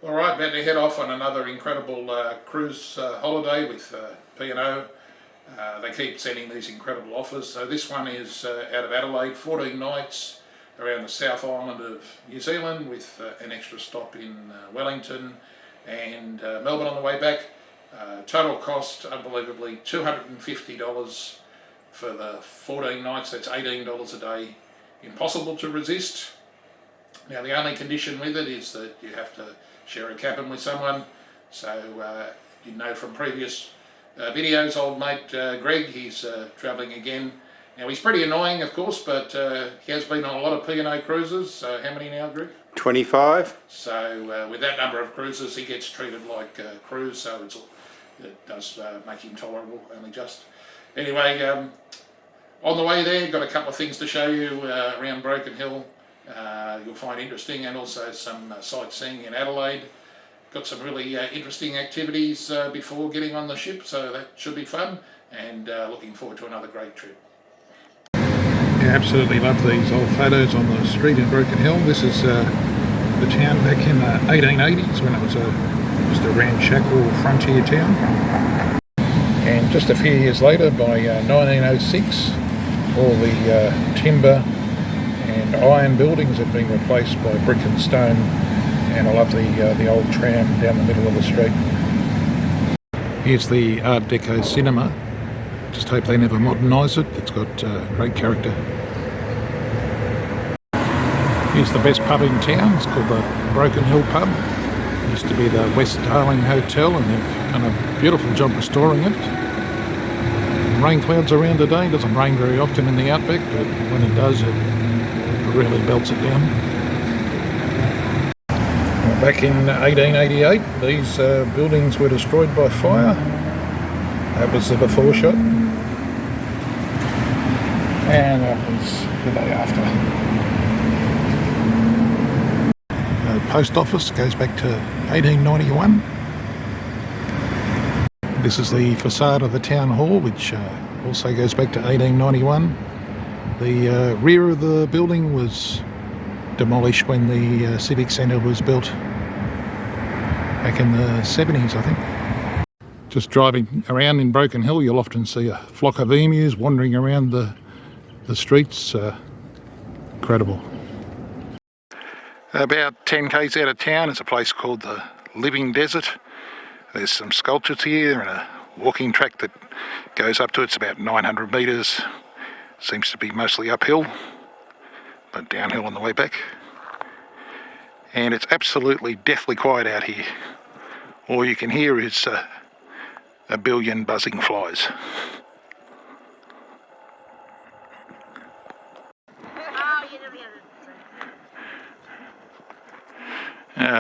Alright, about to head off on another incredible cruise holiday with P&O. They keep sending these incredible offers. So this one is out of Adelaide, 14 nights around the South Island of New Zealand with an extra stop in Wellington and Melbourne on the way back. Total cost, unbelievably, $250 for the 14 nights, that's $18 a day. Impossible to resist. Now the only condition with it is that you have to share a cabin with someone. So you know from previous videos, old mate Greg, he's travelling again. Now he's pretty annoying of course, but he has been on a lot of P&O cruises. How many now, Greg? 25. So with that number of cruises he gets treated like a cruise, so it does make him tolerable, only just. Anyway, on the way there, got a couple of things to show you around Broken Hill. You'll find interesting, and also some sightseeing in Adelaide. Got some really interesting activities before getting on the ship, so that should be fun, and looking forward to another great trip. Yeah, absolutely love these old photos on the street in Broken Hill. This is the town back in the 1880s when it was just a ramshackle frontier town. And just a few years later, by 1906, all the timber and iron buildings have been replaced by brick and stone, and I love the old tram down the middle of the street. Here's the Art Deco cinema. Just hope they never modernise it. It's got great character. Here's the best pub in town. It's called the Broken Hill Pub. It used to be the West Darling Hotel, and they've done a beautiful job restoring it. Rain clouds around today. It doesn't rain very often in the outback, but when it does, it really belts it down. Back in 1888, these buildings were destroyed by fire. That was the before shot. And that was the day after. The post office goes back to 1891. This is the facade of the town hall, which also goes back to 1891. The rear of the building was demolished when the Civic Centre was built back in the 70s, I think. Just driving around in Broken Hill, you'll often see a flock of emus wandering around the streets. Incredible. About 10 k's out of town is a place called the Living Desert. There's some sculptures here and a walking track that goes up to it's about 900 metres. Seems to be mostly uphill, but downhill on the way back. And it's absolutely deathly quiet out here. All you can hear is a billion buzzing flies.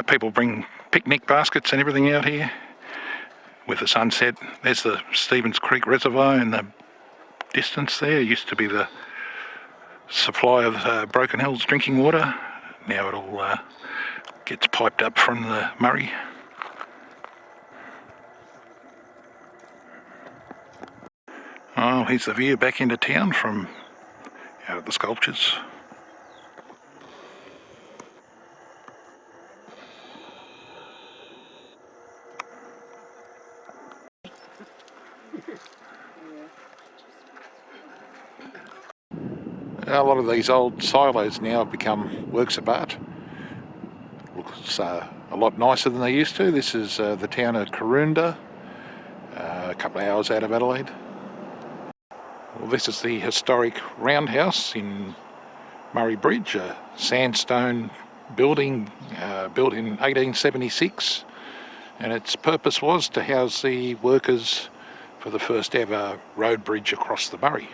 People bring picnic baskets and everything out here with the sunset. There's the Stevens Creek Reservoir in the distance there. It used to be the supply of Broken Hill's drinking water. Now it all gets piped up from the Murray. Oh, here's the view back into town from out of the sculptures. A lot of these old silos now have become works of art. Looks a lot nicer than they used to. This is the town of Karoonda, a couple of hours out of Adelaide. Well, this is the historic roundhouse in Murray Bridge, a sandstone building built in 1876, and its purpose was to house the workers for the first ever road bridge across the Murray.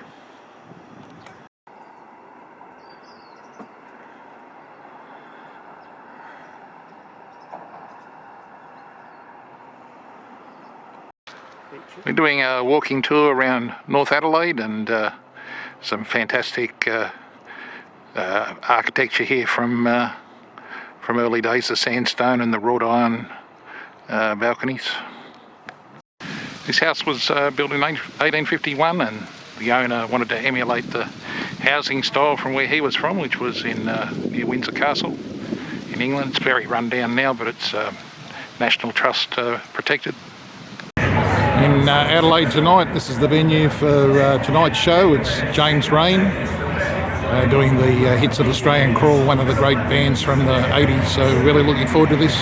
We're doing a walking tour around North Adelaide, and some fantastic architecture here from early days, the sandstone and the wrought iron balconies. This house was built in 1851, and the owner wanted to emulate the housing style from where he was from, which was in near Windsor Castle in England. It's very run down now, but it's National Trust protected. In Adelaide tonight, this is the venue for tonight's show. It's James Rain doing the hits of Australian Crawl, one of the great bands from the 80s, so really looking forward to this.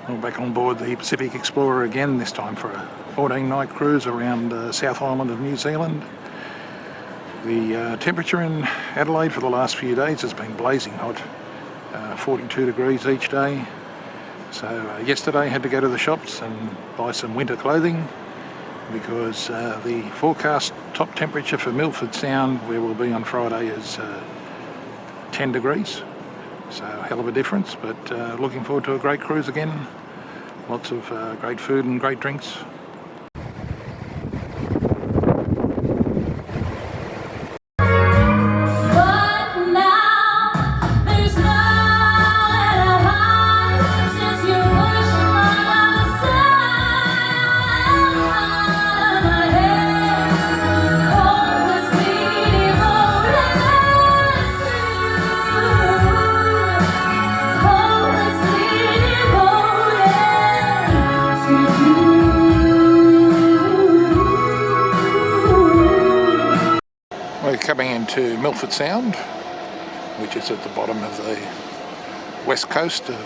We're back on board the Pacific Explorer again, this time for a 14-night cruise around the South Island of New Zealand. The temperature in Adelaide for the last few days has been blazing hot, 42 degrees each day. So yesterday I had to go to the shops and buy some winter clothing because the forecast top temperature for Milford Sound, where we'll be on Friday, is 10 degrees. So a hell of a difference, but looking forward to a great cruise again. Lots of great food and great drinks. We're coming into Milford Sound, which is at the bottom of the west coast of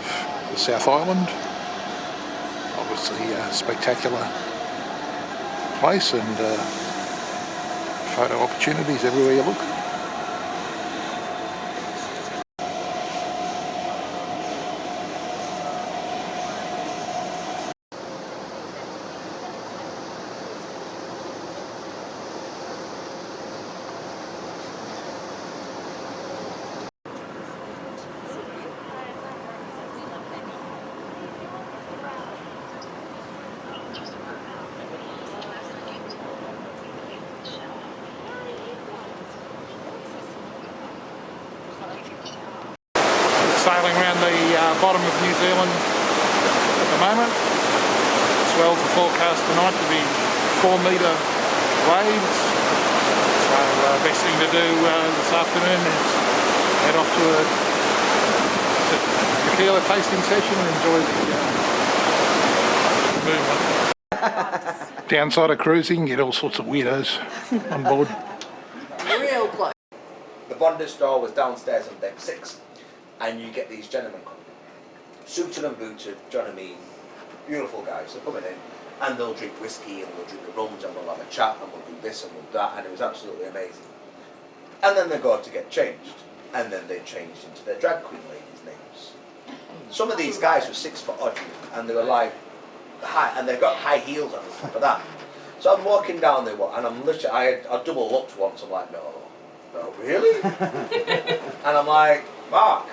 the South Island. Obviously a spectacular place and photo opportunities everywhere you look. Sailing around the bottom of New Zealand at the moment. Swells are forecast tonight to be 4-metre waves. So best thing to do this afternoon is head off to a tequila tasting session and enjoy the movement. Downside of cruising, you get all sorts of weirdos on board. Real close. The Bondi store was downstairs on deck 6. And you get these gentlemen coming in, suited and booted, do you know what I mean? Beautiful guys, they're coming in, and they'll drink whiskey, and we'll drink the rums, and we'll have a chat, and we'll do this and we'll do that, and it was absolutely amazing. And then they go to get changed, and then they changed into their drag queen ladies' names. Some of these guys were 6 foot odd, and they were like, high, and they've got high heels on the top of that. So I'm walking down there, and I'm literally, I double looked once. I'm like, no, really? And I'm like, Mark,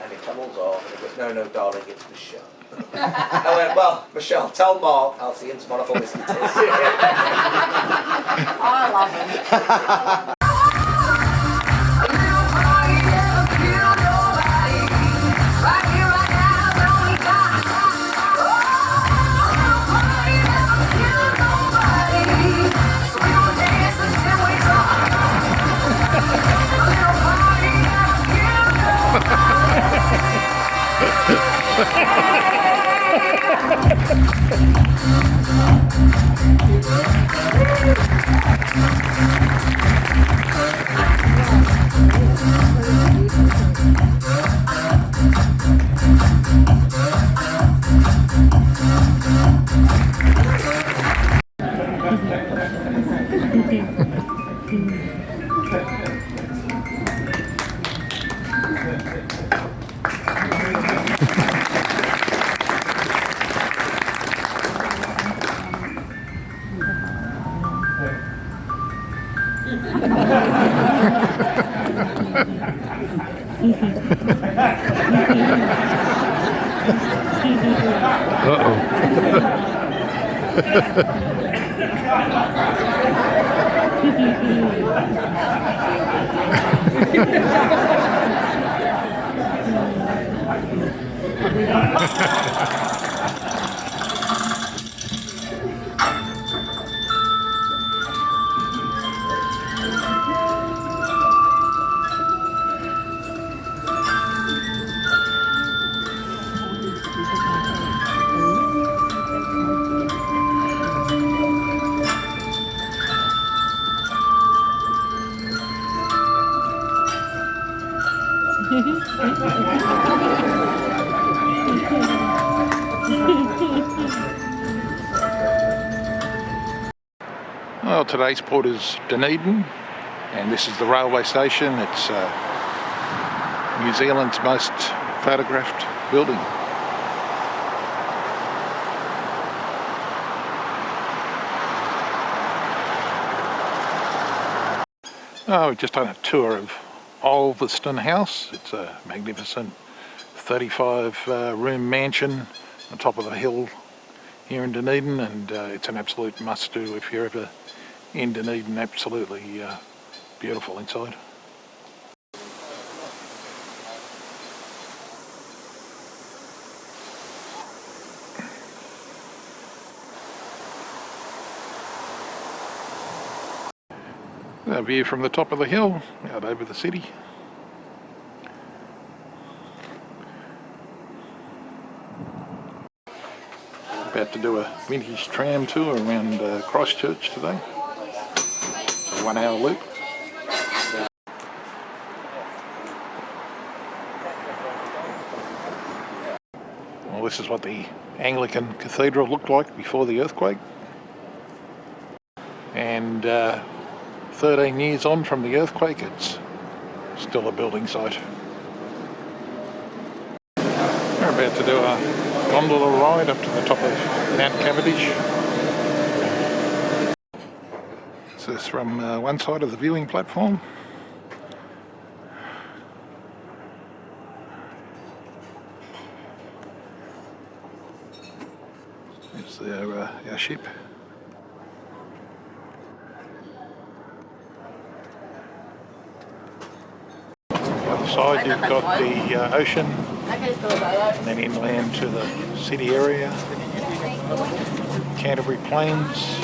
and he tumbles off, and he goes, no, darling, it's Michelle. I went, well, Michelle, tell Mark I'll see him tomorrow for whiskey tasting. I love him. Well, today's port is Dunedin, and this is the railway station. It's New Zealand's most photographed building. Oh, we've just done a tour of Ulverston House. It's a magnificent 35-room mansion on top of a hill here in Dunedin, and it's an absolute must-do if you're ever in Dunedin. Absolutely beautiful inside. A view from the top of the hill out over the city. About to do a vintage tram tour around Christchurch today. It's a 1 hour loop. Well, this is what the Anglican Cathedral looked like before the earthquake. And 13 years on from the earthquake, it's still a building site. We're about to do a gondola ride up to the top of Mount Cavendish. This is from one side of the viewing platform. There's our ship. Side you've got the ocean, and then inland to the city area, Canterbury Plains.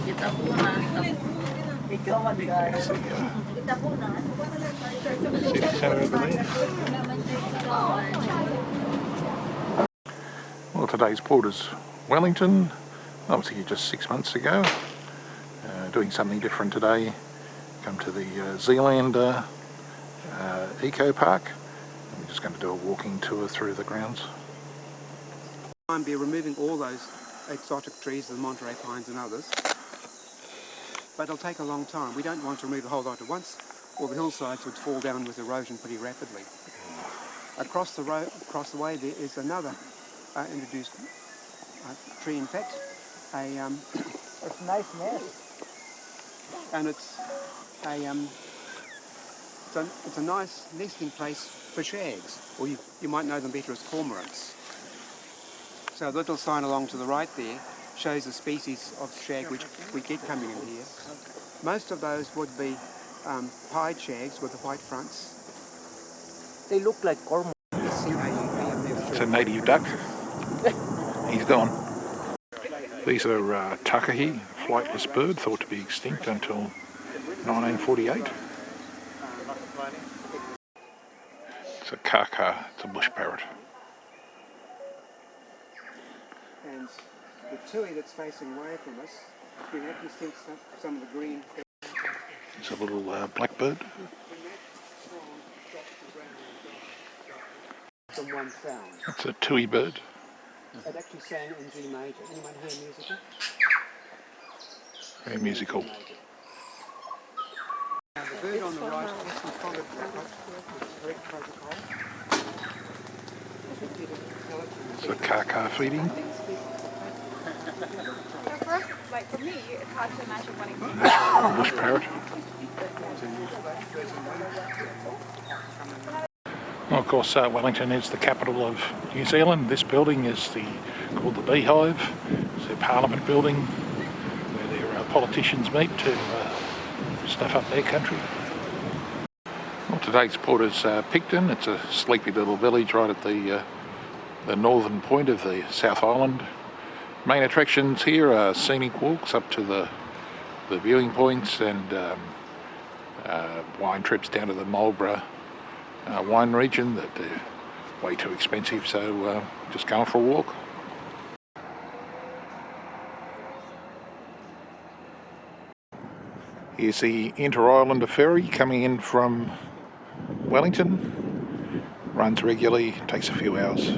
There's the city centre over there. Well, today's port is Wellington. I was here just 6 months ago, doing something different today. Come to the Zealand Eco Park. I'm just going to do a walking tour through the grounds. I'll be removing all those exotic trees, the Monterey pines and others, but it'll take a long time. We don't want to remove the whole lot at once, or the hillsides would fall down with erosion pretty rapidly. Across the way there is another introduced tree, in fact, a It's a nice nest. And it's a nice nesting place for shags, or you might know them better as cormorants. So the little sign along to the right there shows the species of shag which we get coming in here. Most of those would be pied shags with the white fronts. They look like cormorants. It's a native duck. He's gone. These are takahi, flightless bird, thought to be extinct until 1948. It's a kaka, it's a bush parrot. And the tui that's facing away from us, we can actually see some of the green. It's a little blackbird. From one sound. It's a tui bird. It actually sang in G major. Anyone hear musical? Very musical. Now the bird on the right hasn't followed the correct protocol. It's a kaka feeding. Like for me, it's hard to imagine wanting to. Bush parrot. Well, of course, Wellington is the capital of New Zealand. This building is called the Beehive. It's the Parliament building where their politicians meet to stuff up their country. Well, today's port is Picton. It's a sleepy little village right at the northern point of the South Island. Main attractions here are scenic walks up to the viewing points and wine trips down to the Marlborough wine region that are way too expensive, so just going for a walk. Here's the Inter-Islander ferry coming in from Wellington. Runs regularly, takes a few hours.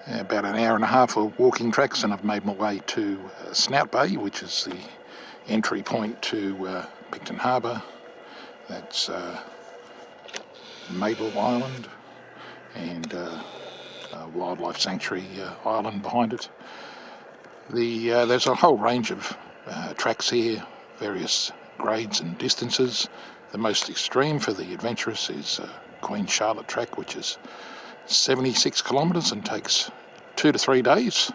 About an hour and a half of walking tracks and I've made my way to Snout Bay, which is the entry point to Picton Harbour. That's Mabel Island and a wildlife sanctuary island behind it. There's a whole range of tracks here, various grades and distances. The most extreme for the adventurous is Queen Charlotte track, which is 76 kilometres and takes 2 to 3 days.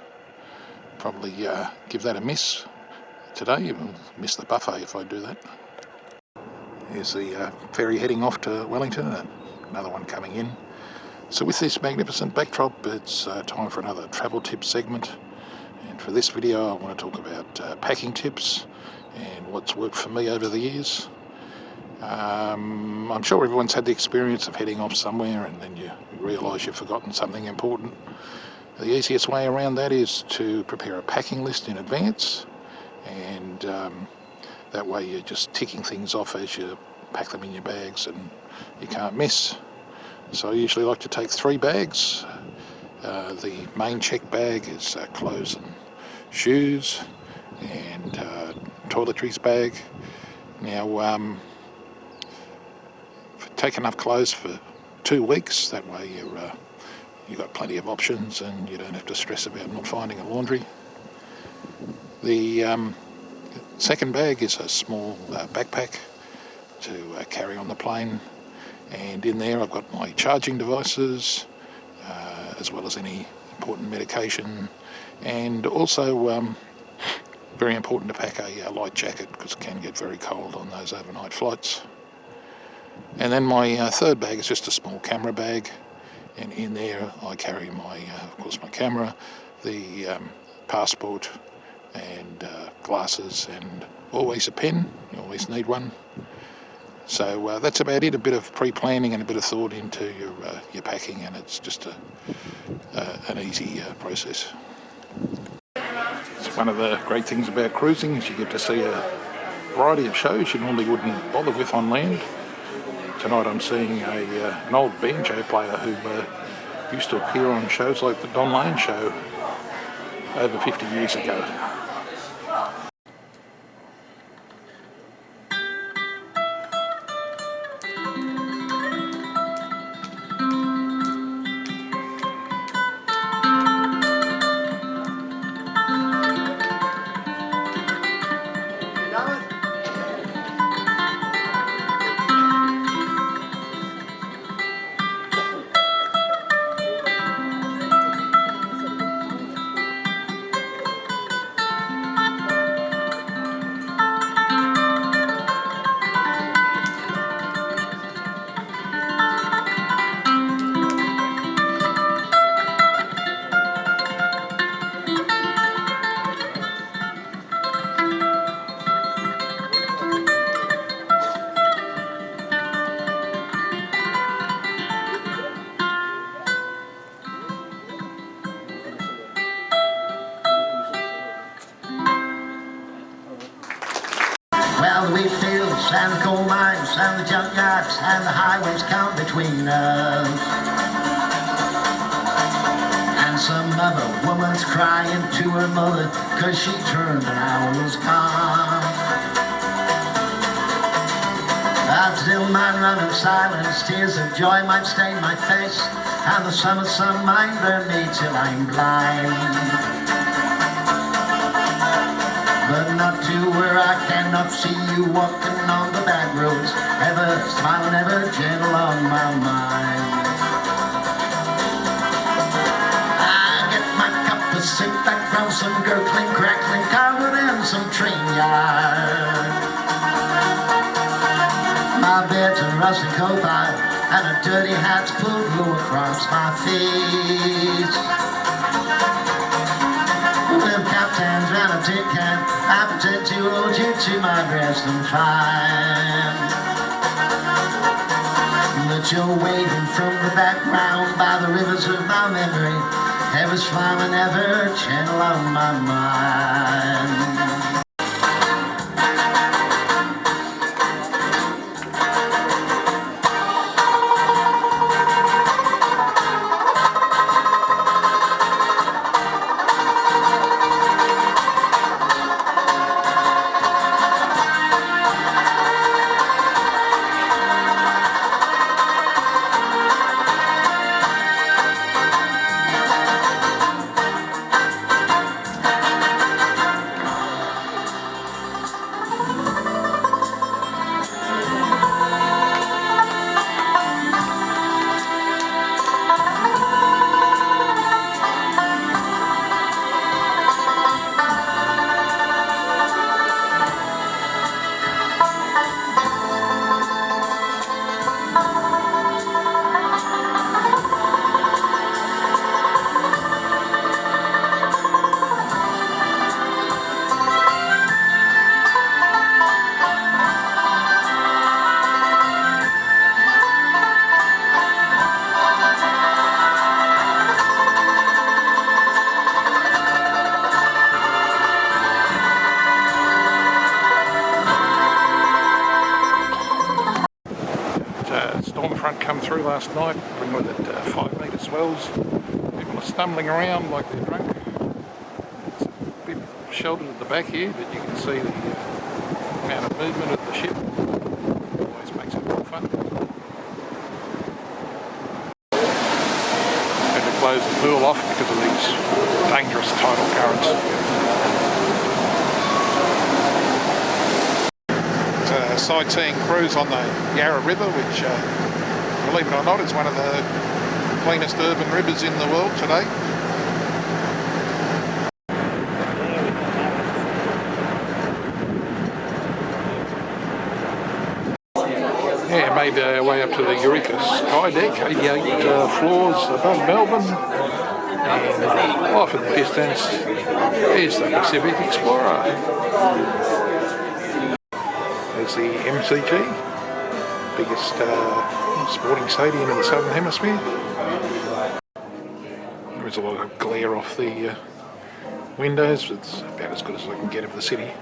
Probably give that a miss today. I'll miss the buffet if I do that. Here's the ferry heading off to Wellington and another one coming in. So with this magnificent backdrop, it's time for another travel tip segment. And for this video I want to talk about packing tips and what's worked for me over the years. I'm sure everyone's had the experience of heading off somewhere and then you realise you've forgotten something important. The easiest way around that is to prepare a packing list in advance, and that way you're just ticking things off as you pack them in your bags and you can't miss. So I usually like to take 3 bags. The main check bag is clothes and shoes, and toiletries bag. Now take enough clothes for 2 weeks, that way you've got plenty of options and you don't have to stress about not finding a laundry. The second bag is a small backpack to carry on the plane, and in there I've got my charging devices as well as any important medication, and also very important to pack a light jacket because it can get very cold on those overnight flights. And then my third bag is just a small camera bag, and in there I carry of course my camera, the passport and glasses, and always a pen. You always need one. So that's about it. A bit of pre-planning and a bit of thought into your packing, and it's just an easy process. It's one of the great things about cruising is you get to see a variety of shows you normally wouldn't bother with on land. Tonight I'm seeing an old banjo player who used to appear on shows like the Don Lane Show over 50 years ago. and the coal mines and the junkyards and the highways count between us. And some other woman's crying to her mother 'cause she turned and I was gone. I still might run in silence, tears of joy might stain my face, and the summer sun might burn me till I'm blind. But not to where I cannot see you walking on the back roads, ever smiling, ever gentle on my mind. I get my cup of soup back from some gurgling, crackling car within some train yard. My bed's a rusty coat pile, and a dirty hat's pulled low across my face. With caftans and a tin can, I pretend to hold you to my breast and find that you're waving from the background by the rivers of my memory, ever smiling, ever gentle on my mind. Storm front come through last night, bring with it 5 metre swells. People are stumbling around like they're drunk. It's a bit sheltered at the back here, but you can see the amount of movement of the ship. Always makes it more fun. Had to close the pool off because of these dangerous tidal currents. Sightseeing cruise on the Yarra River, which, believe it or not, is one of the cleanest urban rivers in the world today. Yeah, made our way up to the Eureka Sky Deck, 88 floors above Melbourne, and off in the distance is the Pacific Explorer. There's the MCG, biggest sporting stadium in the Southern Hemisphere. There's a lot of glare off the windows, but it's about as good as I can get of the city.